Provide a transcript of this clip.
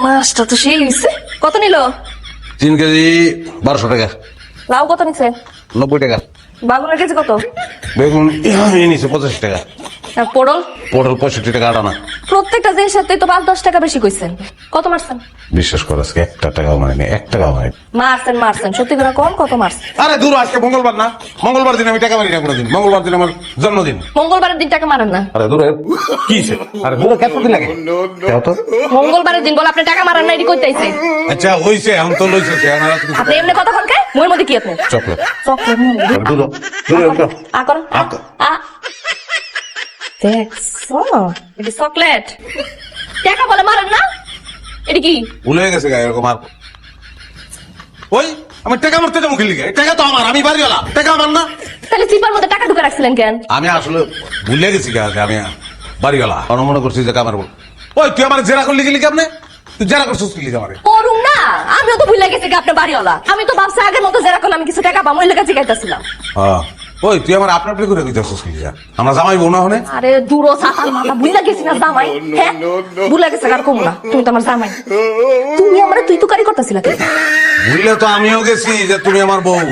মাছটা তো সেই হইছে। কত নিল? 3 কেজি 1200 টাকা। লাউ কত নিছে? 90 টাকা। বাগুনের কেজি কত? বেগুন নিচে 85 টাকা। আর পটল? পটল 65 টাকা আটানা। প্রত্যেকটা জিনিসের তো 5-10 টাকা বেশি কইছেন। কত মারছেন? বিশ্বাস কর আজকে 1 টাকাও মানে 1 টাকাও মানে। মারছেন সত্যি করে কোন কত মারছেন? আরে দূর, আজকে মঙ্গলবার না, মঙ্গলবার দিন আমি টাকা মারি না কোনোদিন। মঙ্গলবার দিন আমার জন্মদিন। মঙ্গলবারের দিন টাকা মারেন না। আরে দূর, কি সে? আরে দূর কত দিন লাগে? কত? মঙ্গলবারের দিন বলে আপনি টাকা মারেন না, এটি কইতে আইছে। আচ্ছা হইছে, এখন তো লইছে চেহারা তুমি। আপনি এমনি কথা বলকে মোর মধ্যে কি আপনি? চকলেট। চকলেট দূর দূর আ করো আ দেখছো এটি চকলেট। টাকা বলে মারেন না, এটি কি? ভুলে গেছে গা এরকম আর। ওই আমি টাকা মারতে যাবো খেলি গে? টাকা তো আমার, আমি বাড়িওয়ালা, টাকা আমার না। তাহলে চিপার মধ্যে টাকা ঢুকে রাখছিলেন কেন? আমি আসলে ভুলে গেছি গা যে আমি বাড়িওয়ালা, মনে করছি যে কামার বল। ওই তুই আমার জেরা করলি গেলি কেমনে? তুই জেরা করছিস কি লিখে আমারে? করুন না, আমিও তো ভুলে গেছি আপনি বাড়িওয়ালা। আমি তো ভাবছি আগের মতো যারা করলে আমি কিছু টাকা পাবো, ওই লেগে জিজ্ঞাসা। হ্যাঁ ওই তুই আমার আপনি করে দিতেছিস কি লিখে? আমরা জামাই বোনা হনে? আরে দূর সাতাল মাথা, ভুলে গেছি না জামাই? হ্যাঁ ভুলে গেছে আর কম না, তুমি তো আমার জামাই। তুমি আমার তুই তো কারি করতেছিলা। বুঝলে তো আমিও গেছি যে তুমি আমার বউ।